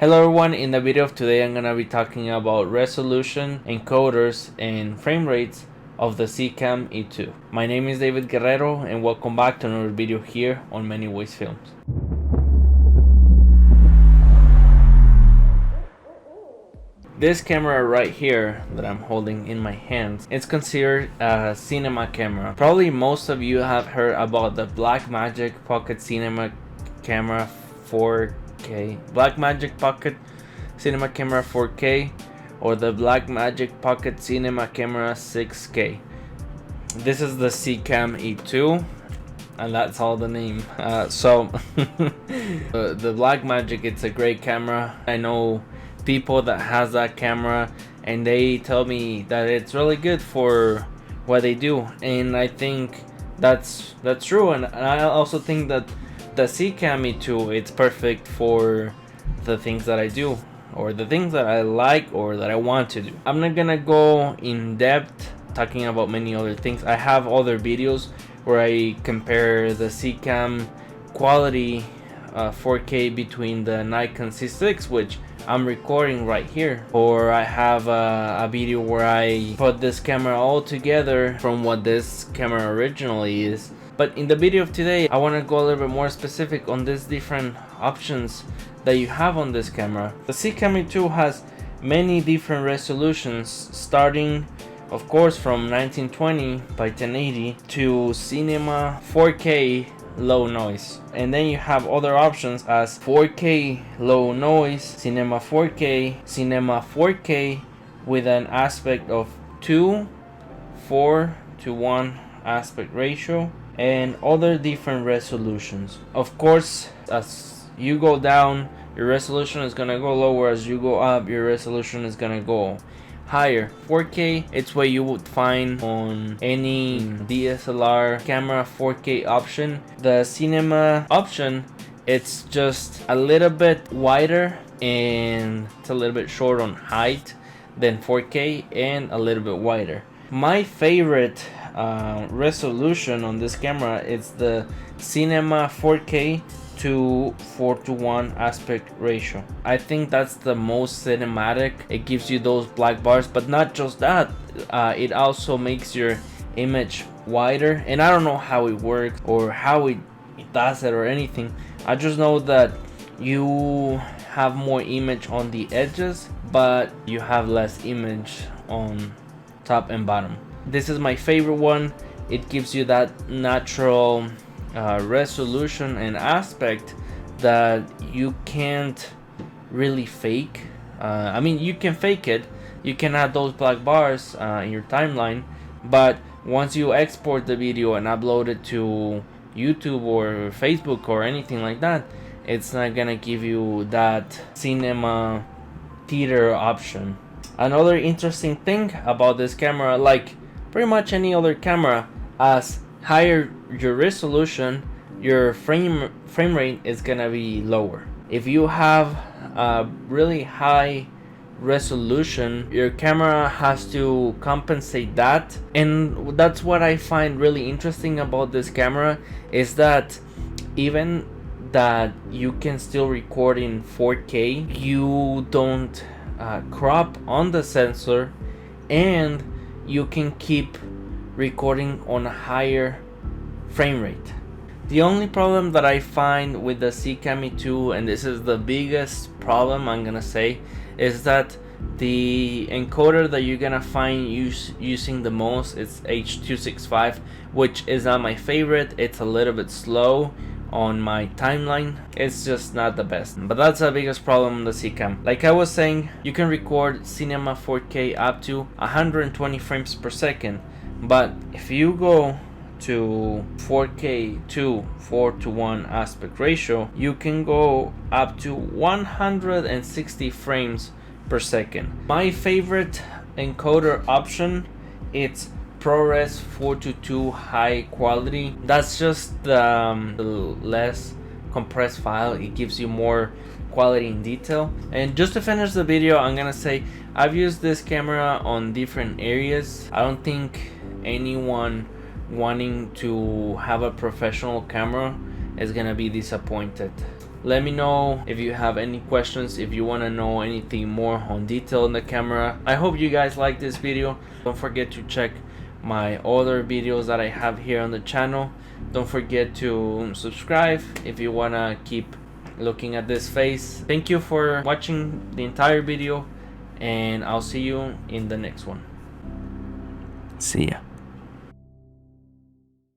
Hello everyone, in the video of today I'm going to be talking about resolution, encoders, and frame rates of the Cam E-2. My name is David Guerrero and welcome back to another video here on Many Ways Films. This camera right here that I'm holding in my hands, it's considered a cinema camera. Probably most of you have heard about the Blackmagic Pocket Cinema Camera 4K, Blackmagic Pocket Cinema Camera 4K, or the Blackmagic Pocket Cinema Camera 6K. This is the Cam E-2, and that's all the name. The Blackmagic, it's a great camera. I know people that has that camera and they tell me that it's really good for what they do, and I think that's true. And I also think that the Cam E-2, it's perfect for the things that I do, or the things that I like, or that I want to do. I'm not gonna go in depth talking about many other things. I have other videos where I compare the Cam quality 4K between the Nikon C6, which I'm recording right here, or I have a video where I put this camera all together from what this camera originally is. But in the video of today, I want to go a little bit more specific on these different options that you have on this camera. The Cam E-2 has many different resolutions, starting of course from 1920 by 1080 to Cinema 4K low noise, and then you have other options as 4K low noise, Cinema 4K, Cinema 4K with an aspect of 2:4:1 aspect ratio, and other different resolutions. Of course, as you go down, your resolution is gonna go lower. As you go up, your resolution is gonna go higher. 4K, it's what you would find on any DSLR camera 4K option. The cinema option, it's just a little bit wider and it's a little bit short on height than 4K, and a little bit wider. My favorite resolution on this camera is the Cinema 4K to 4:1 aspect ratio. I think that's the most cinematic. It gives you those black bars, but not just that, it also makes your image wider. And I don't know how it works or how it does it or anything. I just know that you have more image on the edges, but you have less image on top and bottom. This is my favorite one. It gives you that natural resolution and aspect that you can't really fake. I mean, you can fake it, you can add those black bars in your timeline, but once you export the video and upload it to YouTube or Facebook or anything like that, it's not gonna give you that cinema theater option. Another interesting thing about this camera, like pretty much any other camera, as higher your resolution, your frame rate is gonna be lower. If you have a really high resolution, your camera has to compensate that. And that's what I find really interesting about this camera, is that even that you can still record in 4K, you don't crop on the sensor, and you can keep recording on a higher frame rate. The only problem that I find with the Cam E-2, and this is the biggest problem I'm gonna say, is that the encoder that you're gonna find using the most is H.265, which is not my favorite. It's a little bit slow on my timeline. It's just not the best, but that's the biggest problem on the Cam. Like I was saying, you can record Cinema 4K up to 120 frames per second, but if you go to 4K to 4:1 aspect ratio, you can go up to 160 frames per second. My favorite encoder option, it's ProRes 4:2 high quality. That's just the less compressed file. It gives you more quality and detail. And just to finish the video, I'm gonna say I've used this camera on different areas. I don't think anyone wanting to have a professional camera is gonna be disappointed. Let me know if you have any questions, if you want to know anything more on detail in the camera. I hope you guys like this video. Don't forget to check my other videos that I have here on the channel. Don't forget to subscribe if you want to keep looking at this face. Thank you for watching the entire video, and I'll see you in the next one. See ya.